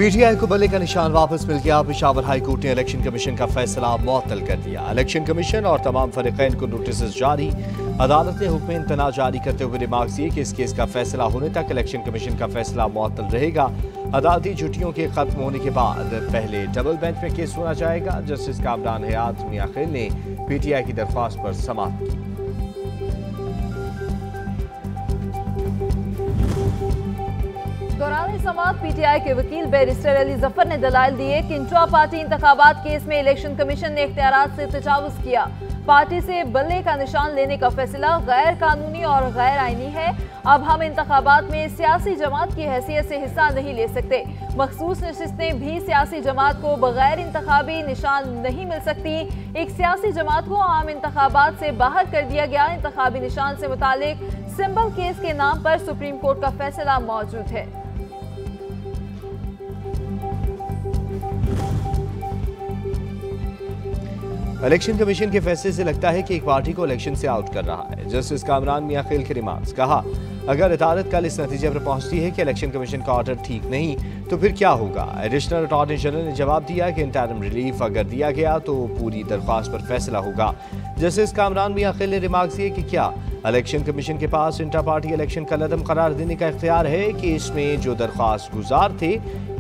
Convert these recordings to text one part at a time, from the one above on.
PTI को बल्ले का निशान वापस मिल गया। पेशावर हाई कोर्ट ने इलेक्शन कमीशन का फैसला मुअत्तल कर दिया। इलेक्शन कमीशन और तमाम फरीकैन को नोटिस जारी। अदालत ने हुक्म इम्तना जारी करते हुए रिमार्क्स दिए कि इस केस का फैसला होने तक इलेक्शन कमीशन का फैसला मुअत्तल रहेगा। अदालती छुट्टियों के खत्म होने के बाद पहले डबल बेंच में केस सुना जाएगा। जस्टिस कामरान हयात मियां खिल ने पीटीआई की दरख्वास्त पर समाअत की। दौरान समाअत पीटीआई के वकील बैरिस्टर अली जफर ने दलाइल दिए कि इंट्रा पार्टी इंतखाबात केस में इलेक्शन कमीशन ने इख्तियारात से तजावुज किया। पार्टी से बल्ले का निशान लेने का फैसला गैर कानूनी और गैर आईनी है। अब हम इंतखाबात में सियासी जमात की हैसियत से हिस्सा नहीं ले सकते। मखसूस नशिस्तें भी सियासी जमात को बगैर इंतखाबी निशान नहीं मिल सकती। एक सियासी जमात को आम इंतखाबात से बाहर कर दिया गया। इंतखाबी निशान से मुतालिक सिंबल केस के नाम पर सुप्रीम कोर्ट का फैसला मौजूद है। इलेक्शन कमीशन के फैसले से लगता है कि एक पार्टी को इलेक्शन से आउट कर रहा है। जस्टिस कामरान मियां खिल के रिमार्क्स। कहा, अगर अदालत कल इस नतीजे पर पहुंचती है कि इलेक्शन कमीशन का ऑर्डर ठीक नहीं तो फिर क्या होगा। एडिशनल अटॉर्नी जनरल ने जवाब दिया कि इंटरिम रिलीफ अगर दिया गया तो पूरी दरख्वास्त पर फैसला होगा। जस्टिस कामरान मियां खिल ने रिमार्क्स दिए कि क्या इलेक्शन कमीशन के पास इंटर पार्टी इलेक्शन का लदम करार देने का इख्तियार है कि इसमें जो दरख्वास्त गुजार थे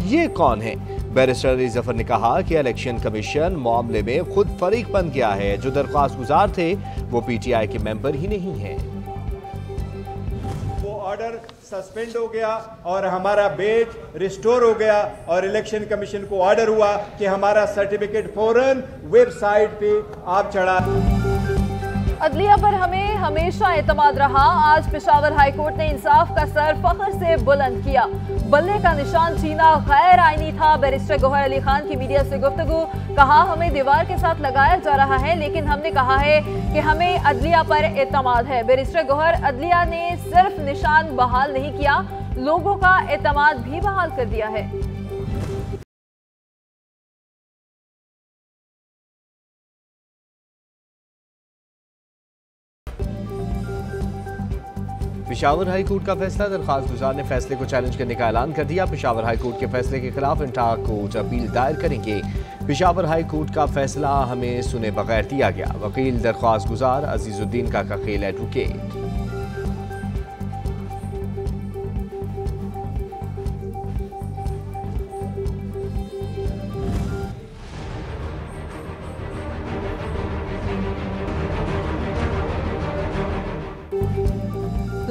ये कौन है। बैरिस्टर अली जफर ने कहा कि इलेक्शन कमीशन मामले में खुद फरीक बन गया है। जो दरख्वास्त गुजार थे वो पीटीआई के मेंबर ही नहीं है। वो ऑर्डर सस्पेंड हो गया और हमारा बेच रिस्टोर हो गया और इलेक्शन कमीशन को ऑर्डर हुआ कि हमारा सर्टिफिकेट फौरन वेबसाइट पे आप चढ़ा। अदलिया पर हमें हमेशा एतमाद रहा। आज पेशावर हाई कोर्ट ने इंसाफ का सर फख्र से बुलंद किया। बल्ले का निशान छीना गैर आईनी था। बैरिस्टर गौहर अली खान की मीडिया से गुफ्तगू। कहा, हमें दीवार के साथ लगाया जा रहा है लेकिन हमने कहा है कि हमें अदलिया पर एतमाद है। बैरिस्टर गौहर, अदलिया ने सिर्फ निशान बहाल नहीं किया, लोगों का एतमाद भी बहाल कर दिया है। पेशावर हाई कोर्ट का फैसला। दरख्वास्त गुजार ने फैसले को चैलेंज करने का ऐलान कर दिया। पेशावर हाई कोर्ट के फैसले के खिलाफ इंटा कोर्ट अपील दायर करेंगे। पेशावर हाई कोर्ट का फैसला हमें सुने बगैर दिया गया। वकील दरख्वास्त गुजार अजीजुद्दीन का खील एडवोकेट।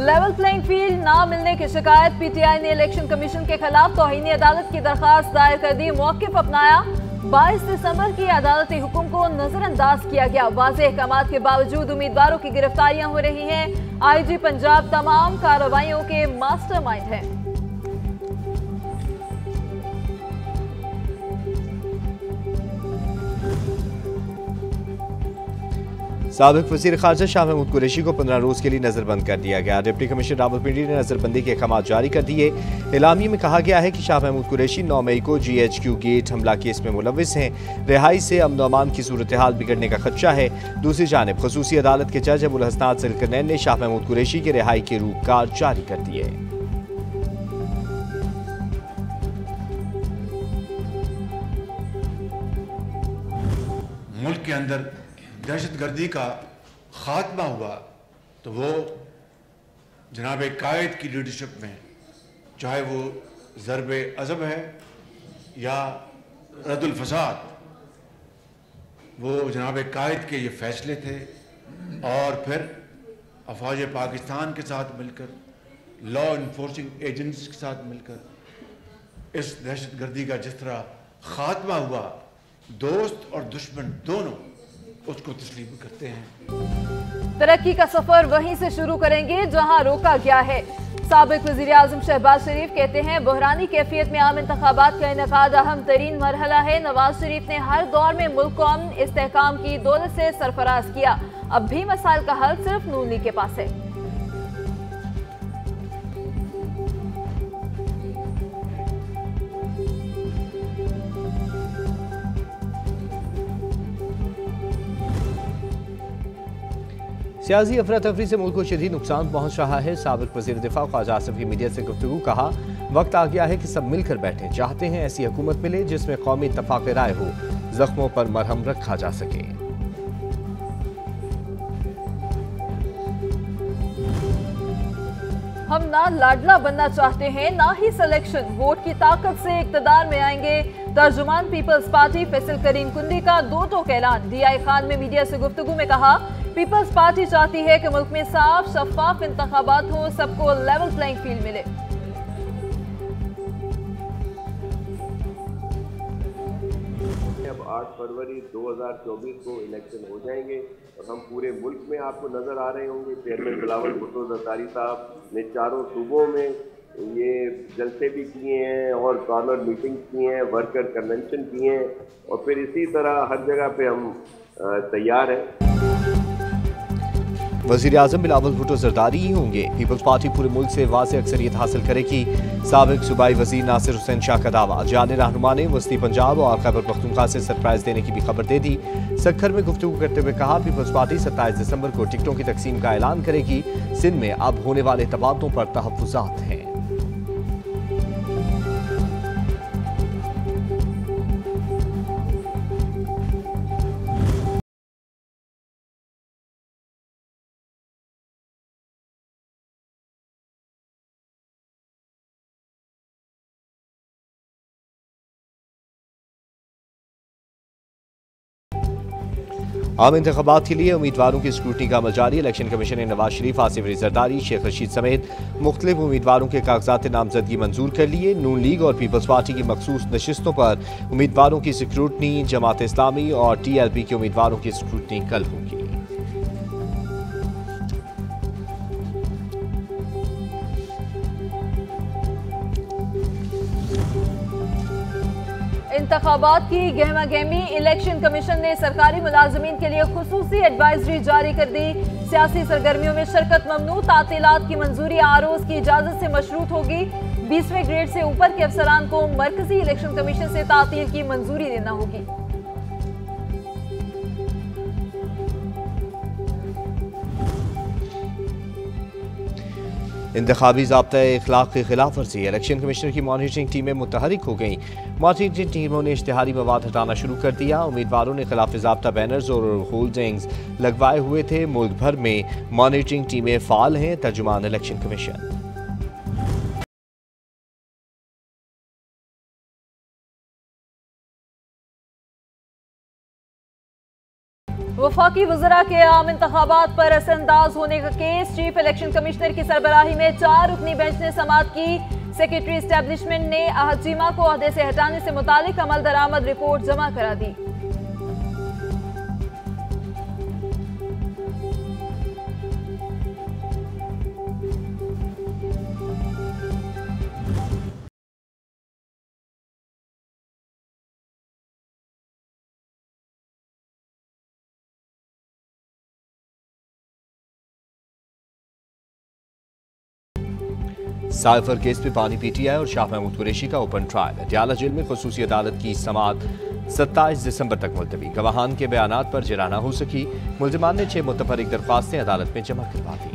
लेवल प्लेइंग फील्ड ना मिलने की शिकायत। पीटीआई ने इलेक्शन कमीशन के खिलाफ तौहीन अदालत की दरखास्त दायर कर दी। मौक़िफ़ अपनाया। 22 दिसंबर के अदालती हुक्म को नजरअंदाज किया गया। वाज़ेह अहकामात के बावजूद उम्मीदवारों की गिरफ्तारियां हो रही हैं। आईजी पंजाब तमाम कार्रवाइयों के मास्टरमाइंड हैं। साबिक वज़ीर ख़ारजा शाह महमूद कुरैशी को 15 रोज़ के लिए नज़रबंद कर दिया गया। डिप्टी कमिश्नर रावलपिंडी ने नज़रबंदी के अहकाम जारी कर दिए। एलामी में कहा गया है कि शाह महमूद कुरैशी 9 मई को GHQ गेट हमला केस में मुलविस हैं। रिहाई से अमन अमान की सूरत हाल बिगड़ने का खदशा है। दूसरी जानिब खसूसी अदालत के जज अबुल हसनात ज़ुल्करनैन ने शाह महमूद कुरैशी की रिहाई के रूपकार जारी कर दिए। मुल्क के अंदर दहशतगर्दी का खात्मा हुआ तो वो जनाब कायद की लीडरशिप में, चाहे वो ज़रब अज़ब है या रद्दुल फसाद, वो जनाब कायद के ये फैसले थे। और फिर अफवाज पाकिस्तान के साथ मिलकर, लॉ इन्फोर्सिंग एजेंट्स के साथ मिलकर इस दहशतगर्दी का जिस तरह खात्मा हुआ, दोस्त और दुश्मन दोनों उसको तस्लीम करते हैं। तरक्की का सफर वहीं से शुरू करेंगे जहां रोका गया है। साबिक वज़ीर आज़म शहबाज शरीफ कहते हैं, बहरानी कैफियत में आम इंतखाबात का इनेकाद अहम तरीन मरहला है। नवाज शरीफ ने हर दौर में मुल्क को अमन इस्तेहकाम की दौलत से सरफराज किया। अब भी मसाइल का हल सिर्फ नून लीग के पास है। सियासी अफरा तफरी से मुल्क को शदीद नुकसान पहुंच रहा है। साबिक वज़ीर दिफा ख्वाजा आसिफ की मीडिया से गुफ्तगू। कहा, वक्त आ गया है कि सब मिलकर बैठें। चाहते हैं ऐसी हुकूमत मिले जिसमें कौमी इत्तफाक राय हो, जख्मों पर मरहम रखा जा सके। हम ना लाडला बनना चाहते हैं ना ही सिलेक्शन, वोट की ताकत से इक्तदार में आएंगे। तर्जुमान पीपल्स पार्टी फैसल करीम कुंडी का दो टोक ऐलान। डीआई खान में मीडिया से गुफ्तगू में कहा, पीपल्स पार्टी चाहती है कि मुल्क में साफ शफाफ इंतखाबात हो, सबको लेवल प्लेइंग फील्ड मिले। अब 8 फरवरी 2024 को इलेक्शन हो जाएंगे और हम पूरे मुल्क में आपको नजर आ रहे होंगे। चेयरमैन बिलावल भुट्टो जरदारी साहब ने चारों सूबों में ये जलसे भी किए हैं और कॉर्नर मीटिंग की हैं, वर्कर कन्वेंशन किए हैं और फिर इसी तरह हर जगह पे हम तैयार हैं। वज़ीर आज़म बिलावल भुट्टो जरदारी ही होंगे। पीपल्स पार्टी पूरे मुल्क से वाज़ेह अक्सरियत हासिल करेगी। साबिक सूबाई वज़ीर नासिर हुसैन शाह का दावा। जाने रहनुमा ने वस्ती पंजाब और खैबर पख्तूनख्वा से सरप्राइज देने की भी खबर दे दी। सक्खर में गुफ्तगू करते हुए कहा, पीपल्स पार्टी 27 दिसंबर को टिकटों की तकसीम का ऐलान करेगी। सिंध में अब होने वाले तबादलों पर तहफ़्फ़ुज़ात हैं। आम इंतखाबात के लिए उम्मीदवारों की स्क्रूटनी का अमल जारी। इलेक्शन कमीशन ने नवाज शरीफ, आसिफ अली जरदारी, शेख रशीद समेत मुख्तलिफ उम्मीदवारों के कागजात नामजदगी मंजूर कर लिए। नून लीग और पीपल्स पार्टी की मखसूस नशिस्तों पर उम्मीदवारों की स्क्रूटनी, जमात इस्लामी और TLP के उम्मीदवारों की स्क्रूटनी कल होगी। इंतखाबात की गहमा गहमी। इलेक्शन कमीशन ने सरकारी मुलाजमीन के लिए खुसूसी एडवाइजरी जारी कर दी। सियासी सरगर्मियों में शिरकत ममनू। तातीलात की मंजूरी आरओज़ की इजाजत से मशरूत होगी। 20वें ग्रेड से ऊपर के अफसरान को मरकजी इलेक्शन कमीशन से तातील की मंजूरी देना होगी। इंतखाबी ज़ाब्ता-ए-इख़लाक़ की खिलाफ वर्जी। इलेक्शन कमिश्नर की मॉनिटरिंग टीमें मुतहरिक हो गईं। मॉनिटरिंग टीमों ने इश्तिहारी मवाद हटाना शुरू कर दिया। उम्मीदवारों ने खिलाफ ज़ाब्ता बैनर्स और होल्डिंग्स लगवाए हुए थे। मुल्क भर में मॉनिटरिंग टीमें फ़ाल हैं। तर्जुमान इलेक्शन कमीशन। वफाकी वज़रा के आम इंतखाबात पर असरअंदाज होने का केस। चीफ इलेक्शन कमिश्नर की सरबराही में 4 रुकनी बेंच ने समाअत की। सेक्रेटरी एस्टेब्लिशमेंट ने अहजीमा को ओहदे से हटाने से मुतालिक अमल दरामद रिपोर्ट जमा करा दी। साइफर केस में बानी PTI और शाह महमूद कुरैशी का ओपन ट्रायल। डयाला जेल में खुसूसी अदालत की समाअत 27 दिसंबर तक मुलतवी। गवाहान के बयानात पर जरा न हो सकी। मुल्जिमान ने 6 मुतफरिक दरख्वास्तें अदालत में जमा करवा दी।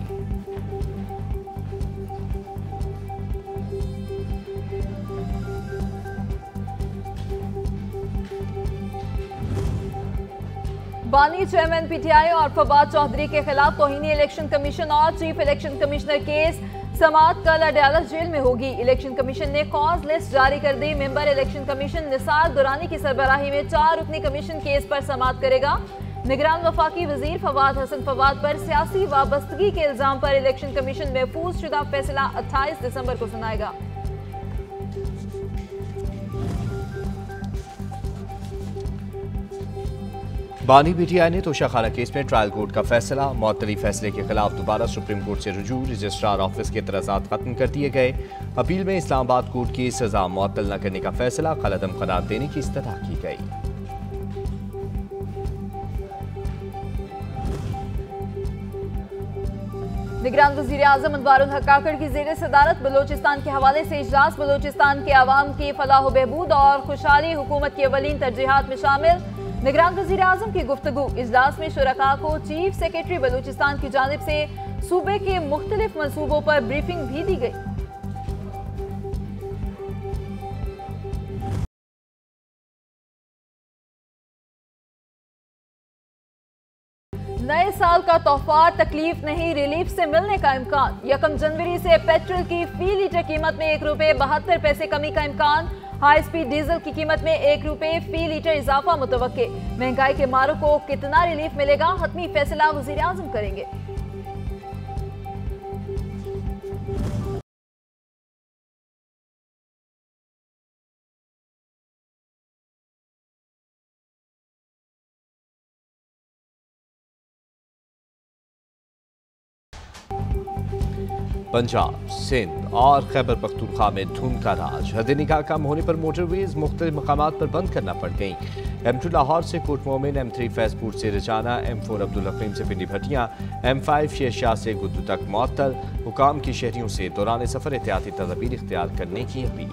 बानी चेयरमैन PTI और फवाद चौधरी के खिलाफ तौहीन इलेक्शन कमीशन और चीफ इलेक्शन कमिश्नर केस। समाअत कल अडयाला जेल में होगी। इलेक्शन कमीशन ने कॉज लिस्ट जारी कर दी। Member election commission Nisar Durrani की सरबराही में 4 रुकनी कमीशन केस पर समाअत करेगा। निगरान वफाकी वजीर फवाद हसन फवाद पर सियासी वाबस्तगी के इल्जाम पर इलेक्शन कमीशन महफूज शुदा फैसला 28 दिसंबर को सुनाएगा। बानी PTI ने तोशाखाना केस में ट्रायल कोर्ट का फैसला। मअतली फैसले के खिलाफ दोबारा सुप्रीम कोर्ट से रुजू। रजिस्ट्रार ऑफिस के एतराज़ात खत्म कर दिए गए। अपील में इस्लामाबाद कोर्ट की सजा मुअत्तल न करने का फैसला कलअदम करार देने की इस्तदा की गई। निगरान वज़ीर आज़म अनवारुल हक काकड़ की ज़ेर सदारत बलोचिस्तान के हवाले से इजलास। बलोचिस्तान के अवाम की फलाह बहबूद और खुशहाली हुकूमत की अवलीन तरजीहात में शामिल। निगरान वज़ीर आज़म की गुफ्तगू। इजलास में शुरका को चीफ सेक्रेटरी बलूचिस्तान की जानिब से सूबे के मुख्तलिफ मंसूबों पर ब्रीफिंग भी दी गई। नए साल का तोहफा तकलीफ नहीं रिलीफ से मिलने का इम्कान। 1 जनवरी से पेट्रोल की फी लीटर कीमत में ₹1.72 कमी का इम्कान। हाई स्पीड डीजल की कीमत में ₹1 फी लीटर इजाफा मुतवक्के। महंगाई के मारों को कितना रिलीफ मिलेगा, हतमी फैसला वजीर आजम करेंगे। पंजाब, सिंध और खैबर पख्तूनख्वा में धुंध का राज। हद निगाह कम होने पर मोटरवेज मुख्तलिफ मकामात पर बंद करना पड़ गई। M2 लाहौर से कोट मोमिन, M3 फैजपुर से रजाना, M4 अब्दुल हकीम से पिंडी भटियां, M5 शेरशाह से गुद्दू तक मुअत्तल। हुकाम की शहरियों से दौरान सफर एहतियाती तदबीर इख्तियार करने की अपील।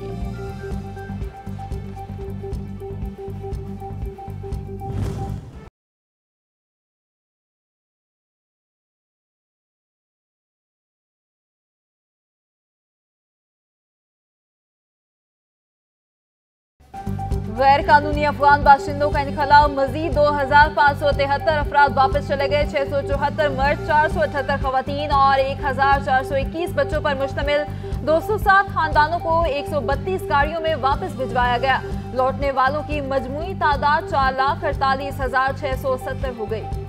गैर कानूनी अफगान बाशिंदों का इनखला। मजीद 2573 अफराद वापस चले गए। 674 मर्द, 478 खवातीन और 1421 बच्चों पर मुश्तमिल 207 खानदानों को 132 गाड़ियों में वापस भिजवाया गया। लौटने वालों की मजमूई तादाद 4,48,670 हो गई।